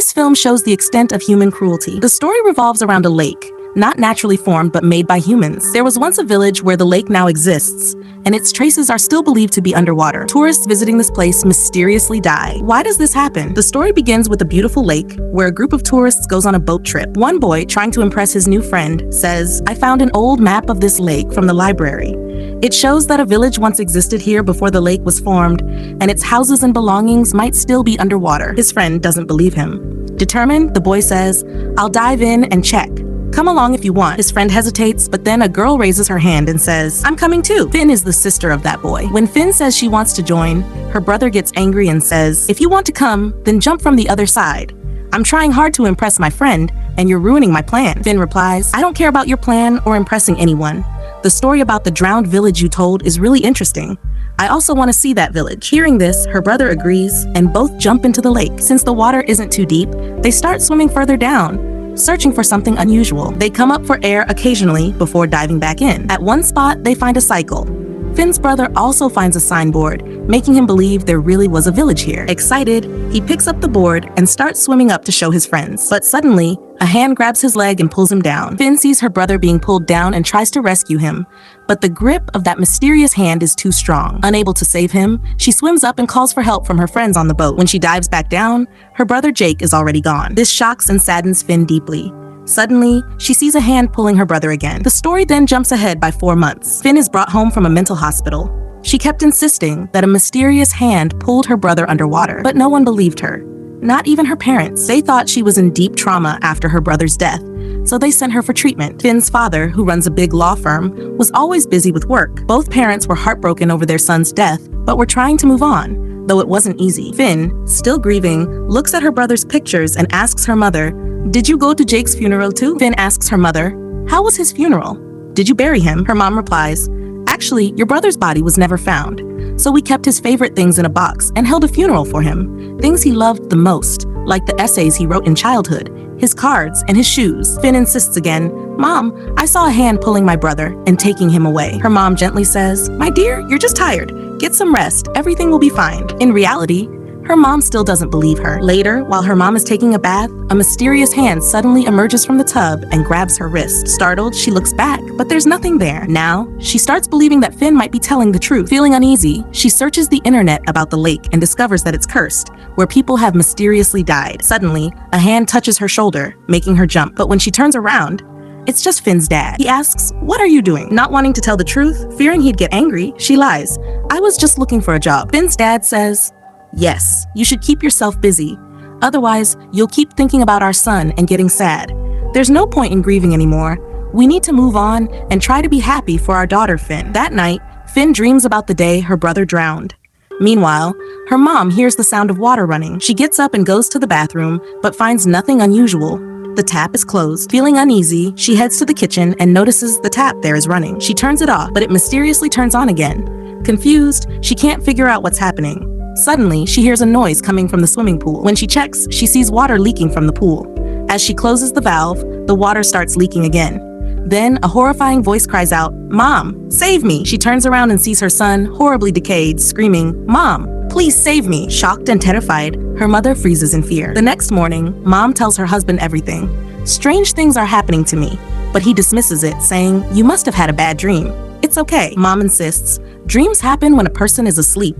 This film shows the extent of human cruelty. The story revolves around a lake, not naturally formed but made by humans. There was once a village where the lake now exists, and its traces are still believed to be underwater. Tourists visiting this place mysteriously die. Why does this happen? The story begins with a beautiful lake where a group of tourists goes on a boat trip. One boy, trying to impress his new friend, says, "I found an old map of this lake from the library. It shows that a village once existed here before the lake was formed, and its houses and belongings might still be underwater." His friend doesn't believe him. Determined, the boy says, "I'll dive in and check. Come along if you want." His friend hesitates, but then a girl raises her hand and says, "I'm coming too." Finn is the sister of that boy. When Finn says she wants to join, her brother gets angry and says, "If you want to come, then jump from the other side. I'm trying hard to impress my friend, and you're ruining my plan." Finn replies, "I don't care about your plan or impressing anyone. The story about the drowned village you told is really interesting. I also want to see that village." Hearing this, her brother agrees, and both jump into the lake. Since the water isn't too deep, they start swimming further down, searching for something unusual. They come up for air occasionally before diving back in. At one spot, they find a cycle. Finn's brother also finds a signboard, making him believe there really was a village here. Excited, he picks up the board and starts swimming up to show his friends. But suddenly, a hand grabs his leg and pulls him down. Finn sees her brother being pulled down and tries to rescue him, but the grip of that mysterious hand is too strong. Unable to save him, she swims up and calls for help from her friends on the boat. When she dives back down, her brother Jake is already gone. This shocks and saddens Finn deeply. Suddenly, she sees a hand pulling her brother again. The story then jumps ahead by 4 months. Finn is brought home from a mental hospital. She kept insisting that a mysterious hand pulled her brother underwater, but no one believed her. Not even her parents. They thought she was in deep trauma after her brother's death, so they sent her for treatment. Finn's father, who runs a big law firm, was always busy with work. Both parents were heartbroken over their son's death, but were trying to move on, though it wasn't easy. Finn, still grieving, looks at her brother's pictures and asks her mother, "Did you go to Jake's funeral too?" Finn asks her mother, "How was his funeral? Did you bury him?" Her mom replies, "Actually, your brother's body was never found, so we kept his favorite things in a box and held a funeral for him. Things he loved the most, like the essays he wrote in childhood, his cards, and his shoes." Finn insists again, "Mom, I saw a hand pulling my brother and taking him away." Her mom gently says, "My dear, you're just tired. Get some rest. Everything will be fine." In reality, her mom still doesn't believe her. Later, while her mom is taking a bath, a mysterious hand suddenly emerges from the tub and grabs her wrist. Startled, she looks back, but there's nothing there. Now, she starts believing that Finn might be telling the truth. Feeling uneasy, she searches the internet about the lake and discovers that it's cursed, where people have mysteriously died. Suddenly, a hand touches her shoulder, making her jump. But when she turns around, it's just Finn's dad. He asks, "What are you doing?" Not wanting to tell the truth, fearing he'd get angry, she lies, "I was just looking for a job." Finn's dad says, "Yes, you should keep yourself busy. Otherwise, you'll keep thinking about our son and getting sad. There's no point in grieving anymore. We need to move on and try to be happy for our daughter, Finn." That night, Finn dreams about the day her brother drowned. Meanwhile, her mom hears the sound of water running. She gets up and goes to the bathroom, but finds nothing unusual. The tap is closed. Feeling uneasy, she heads to the kitchen and notices the tap there is running. She turns it off, but it mysteriously turns on again. Confused, she can't figure out what's happening. Suddenly, she hears a noise coming from the swimming pool. When she checks, she sees water leaking from the pool. As she closes the valve, the water starts leaking again. Then, a horrifying voice cries out, "Mom, save me!" She turns around and sees her son, horribly decayed, screaming, "Mom, please save me!" Shocked and terrified, her mother freezes in fear. The next morning, Mom tells her husband everything. "Strange things are happening to me," but he dismisses it, saying, "You must have had a bad dream. It's okay." Mom insists, "Dreams happen when a person is asleep.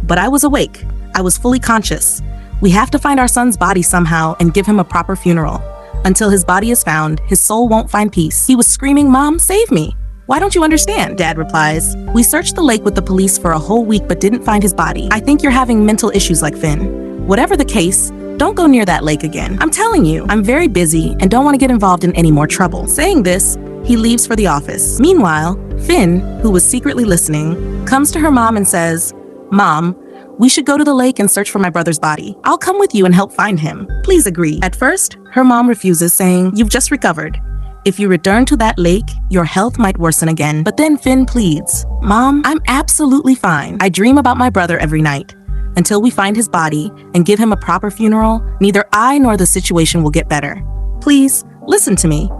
But I was awake. I was fully conscious. We have to find our son's body somehow and give him a proper funeral. Until his body is found, his soul won't find peace." He was screaming, "Mom, save me! Why don't you understand?" Dad replies, "We searched the lake with the police for a whole week but didn't find his body. I think you're having mental issues like Finn. Whatever the case, don't go near that lake again. I'm telling you, I'm very busy and don't want to get involved in any more trouble." Saying this, he leaves for the office. Meanwhile, Finn, who was secretly listening, comes to her mom and says, "Mom, we should go to the lake and search for my brother's body. I'll come with you and help find him. Please agree." At first, her mom refuses, saying, "You've just recovered. If you return to that lake, your health might worsen again." But then Finn pleads, "Mom, I'm absolutely fine. I dream about my brother every night. Until we find his body and give him a proper funeral, neither I nor the situation will get better. Please, listen to me.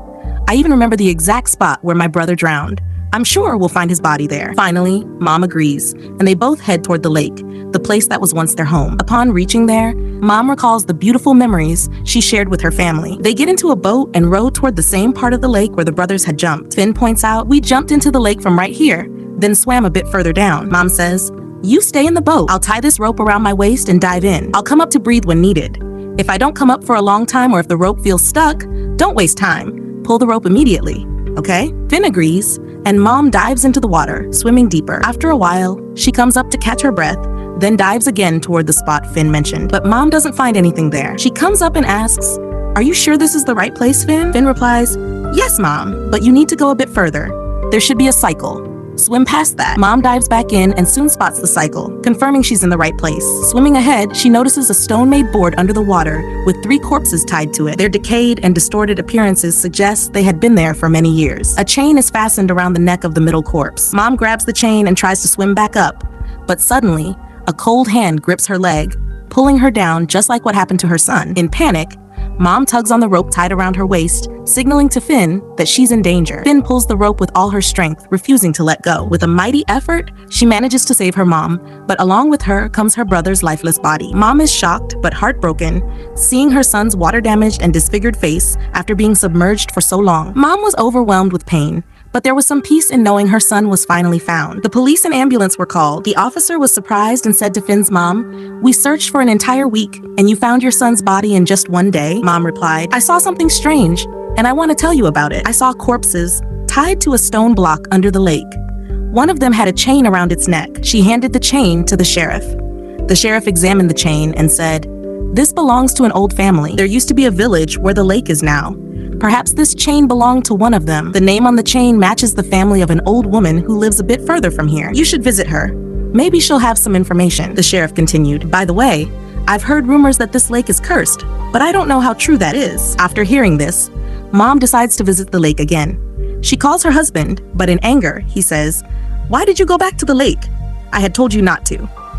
I even remember the exact spot where my brother drowned. I'm sure we'll find his body there." Finally, Mom agrees, and they both head toward the lake, the place that was once their home. Upon reaching there, Mom recalls the beautiful memories she shared with her family. They get into a boat and row toward the same part of the lake where the brothers had jumped. Finn points out, "We jumped into the lake from right here, then swam a bit further down." Mom says, "You stay in the boat. I'll tie this rope around my waist and dive in. I'll come up to breathe when needed. If I don't come up for a long time or if the rope feels stuck, don't waste time. Pull the rope immediately, okay?" Finn agrees, and Mom dives into the water, swimming deeper. After a while, she comes up to catch her breath, then dives again toward the spot Finn mentioned. But Mom doesn't find anything there. She comes up and asks, "Are you sure this is the right place, Finn?" Finn replies, "Yes, Mom, but you need to go a bit further. There should be a cycle. Swim past that." Mom dives back in and soon spots the cycle, confirming she's in the right place. Swimming ahead, she notices a stone-made board under the water with 3 corpses tied to it. Their decayed and distorted appearances suggest they had been there for many years. A chain is fastened around the neck of the middle corpse. Mom grabs the chain and tries to swim back up, but suddenly, a cold hand grips her leg, pulling her down just like what happened to her son. In panic, Mom tugs on the rope tied around her waist, signaling to Finn that she's in danger. Finn pulls the rope with all her strength, refusing to let go. With a mighty effort, she manages to save her mom, but along with her comes her brother's lifeless body. Mom is shocked but heartbroken, seeing her son's water-damaged and disfigured face after being submerged for so long. Mom was overwhelmed with pain, but there was some peace in knowing her son was finally found. The police and ambulance were called. The officer was surprised and said to Finn's mom, "We searched for an entire week, and you found your son's body in just one day?" Mom replied, "I saw something strange, and I want to tell you about it. I saw corpses tied to a stone block under the lake. One of them had a chain around its neck." She handed the chain to the sheriff. The sheriff examined the chain and said, "This belongs to an old family. There used to be a village where the lake is now. Perhaps this chain belonged to one of them. The name on the chain matches the family of an old woman who lives a bit further from here. You should visit her. Maybe she'll have some information." The sheriff continued, "By the way, I've heard rumors that this lake is cursed, but I don't know how true that is." After hearing this, Mom decides to visit the lake again. She calls her husband, but in anger, he says, "Why did you go back to the lake? I had told you not to."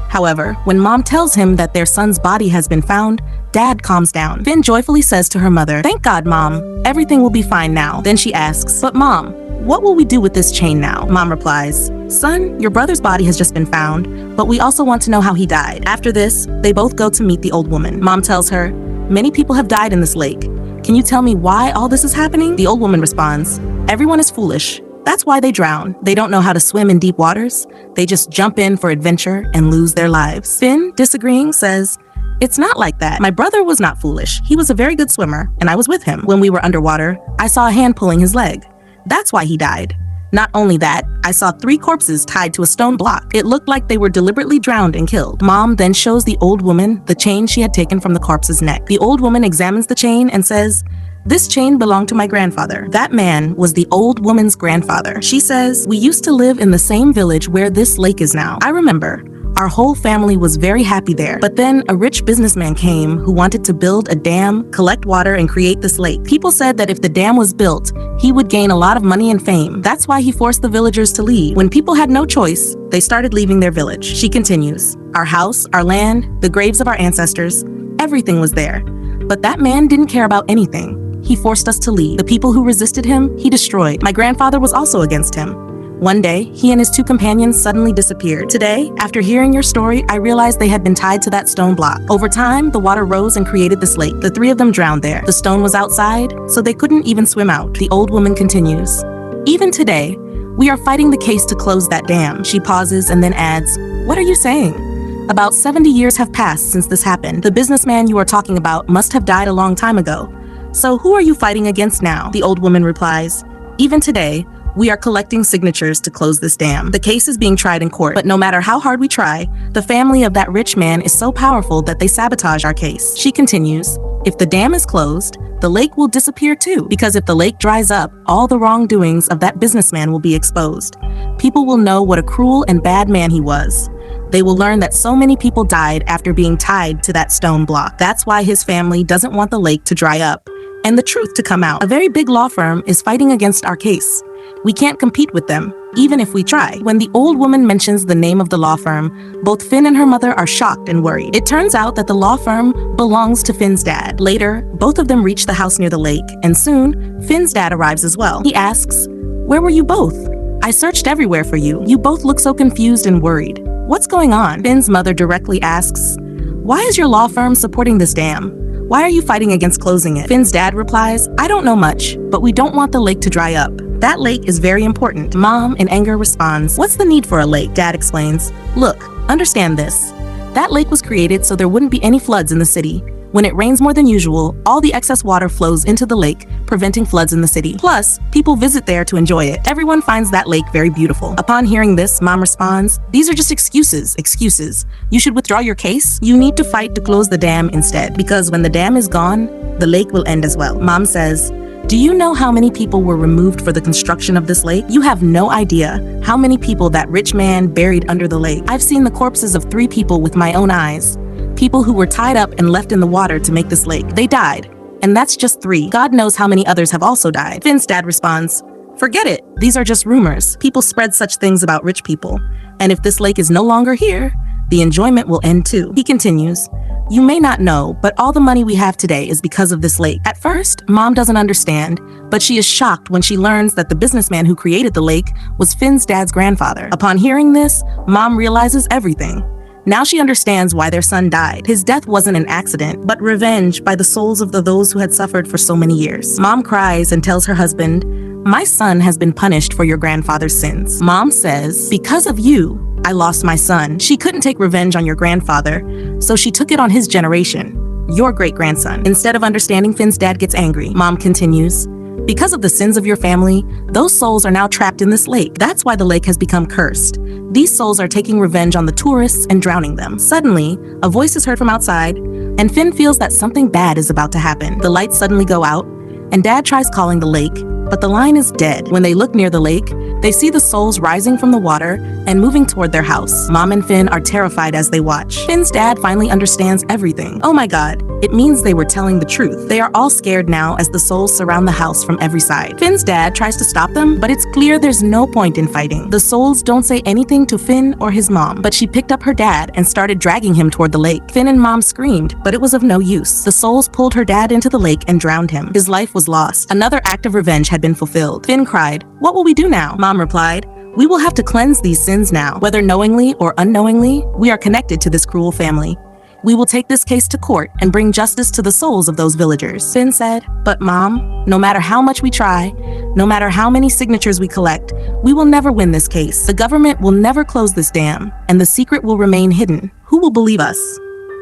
However, when Mom tells him that their son's body has been found, Dad calms down. Finn joyfully says to her mother, "Thank God, Mom. Everything will be fine now." Then she asks, "But Mom, what will we do with this chain now?" Mom replies, "Son, your brother's body has just been found, but we also want to know how he died." After this, they both go to meet the old woman. Mom tells her, "Many people have died in this lake. Can you tell me why all this is happening?" The old woman responds, "Everyone is foolish. That's why they drown. They don't know how to swim in deep waters. They just jump in for adventure and lose their lives." Finn, disagreeing, says, "It's not like that. My brother was not foolish. He was a very good swimmer, and I was with him. When we were underwater, I saw a hand pulling his leg. That's why he died. Not only that, I saw 3 corpses tied to a stone block. It looked like they were deliberately drowned and killed." Mom then shows the old woman the chain she had taken from the corpse's neck. The old woman examines the chain and says, "This chain belonged to my grandfather." That man was the old woman's grandfather. She says, "We used to live in the same village where this lake is now. I remember. Our whole family was very happy there. But then a rich businessman came who wanted to build a dam, collect water, and create this lake. People said that if the dam was built, he would gain a lot of money and fame. That's why he forced the villagers to leave. When people had no choice, they started leaving their village." She continues, "Our house, our land, the graves of our ancestors, everything was there. But that man didn't care about anything. He forced us to leave. The people who resisted him, he destroyed. My grandfather was also against him. One day, he and his 2 companions suddenly disappeared. Today, after hearing your story, I realized they had been tied to that stone block. Over time, the water rose and created this lake. The 3 of them drowned there. The stone was outside, so they couldn't even swim out." The old woman continues, "Even today, we are fighting the case to close that dam." She pauses and then adds, "What are you saying? About 70 years have passed since this happened. The businessman you are talking about must have died a long time ago. So who are you fighting against now?" The old woman replies, "Even today, we are collecting signatures to close this dam. The case is being tried in court, but no matter how hard we try, the family of that rich man is so powerful that they sabotage our case." She continues, "If the dam is closed, the lake will disappear too, because if the lake dries up, all the wrongdoings of that businessman will be exposed. People will know what a cruel and bad man he was. They will learn that so many people died after being tied to that stone block. That's why his family doesn't want the lake to dry up and the truth to come out. A very big law firm is fighting against our case. We can't compete with them, even if we try." When the old woman mentions the name of the law firm, both Finn and her mother are shocked and worried. It turns out that the law firm belongs to Finn's dad. Later, both of them reach the house near the lake, and soon, Finn's dad arrives as well. He asks, "Where were you both? I searched everywhere for you. You both look so confused and worried. What's going on?" Finn's mother directly asks, "Why is your law firm supporting this dam? Why are you fighting against closing it?" Finn's dad replies, "I don't know much, but we don't want the lake to dry up. That lake is very important." Mom, in anger, responds, "What's the need for a lake?" Dad explains, "Look, understand this. That lake was created so there wouldn't be any floods in the city. When it rains more than usual, all the excess water flows into the lake, preventing floods in the city. Plus, people visit there to enjoy it. Everyone finds that lake very beautiful." Upon hearing this, Mom responds, "These are just excuses. You should withdraw your case. You need to fight to close the dam instead, because when the dam is gone, the lake will end as well." Mom says, "Do you know how many people were removed for the construction of this lake? You have no idea how many people that rich man buried under the lake. I've seen the corpses of 3 people with my own eyes. People who were tied up and left in the water to make this lake. They died. And that's just 3. God knows how many others have also died." Finn's dad responds, "Forget it. These are just rumors. People spread such things about rich people. And if this lake is no longer here, the enjoyment will end too." He continues, "You may not know, but all the money we have today is because of this lake." At first, Mom doesn't understand, but she is shocked when she learns that the businessman who created the lake was Finn's dad's grandfather. Upon hearing this, Mom realizes everything. Now she understands why their son died. His death wasn't an accident, but revenge by the souls of those who had suffered for so many years. Mom cries and tells her husband, "My son has been punished for your grandfather's sins." Mom says, "Because of you, I lost my son." She couldn't take revenge on your grandfather, so she took it on his generation, your great-grandson. Instead of understanding, Finn's dad gets angry. Mom continues, "Because of the sins of your family, those souls are now trapped in this lake. That's why the lake has become cursed. These souls are taking revenge on the tourists and drowning them." Suddenly, a voice is heard from outside, and Finn feels that something bad is about to happen. The lights suddenly go out, and Dad tries calling the lake, but the line is dead. When they look near the lake, they see the souls rising from the water and moving toward their house. Mom and Finn are terrified as they watch. Finn's dad finally understands everything. Oh my God, it means they were telling the truth. They are all scared now as the souls surround the house from every side. Finn's dad tries to stop them, but it's clear there's no point in fighting. The souls don't say anything to Finn or his mom, but she picked up her dad and started dragging him toward the lake. Finn and Mom screamed, but it was of no use. The souls pulled her dad into the lake and drowned him. His life was lost. Another act of revenge had been fulfilled. Finn cried, "What will we do now?" Mom replied, "We will have to cleanse these sins now. Whether knowingly or unknowingly, we are connected to this cruel family. We will take this case to court and bring justice to the souls of those villagers." Finn said, "But Mom, no matter how much we try, no matter how many signatures we collect, we will never win this case. The government will never close this dam, and the secret will remain hidden. Who will believe us?"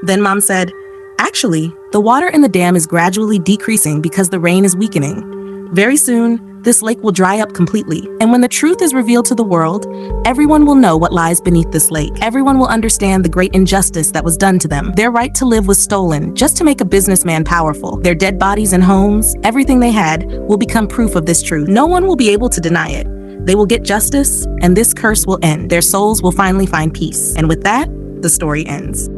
Then Mom said, "Actually, the water in the dam is gradually decreasing because the rain is weakening. Very soon, this lake will dry up completely. And when the truth is revealed to the world, everyone will know what lies beneath this lake. Everyone will understand the great injustice that was done to them. Their right to live was stolen just to make a businessman powerful. Their dead bodies and homes, everything they had, will become proof of this truth. No one will be able to deny it. They will get justice, and this curse will end. Their souls will finally find peace." And with that, the story ends.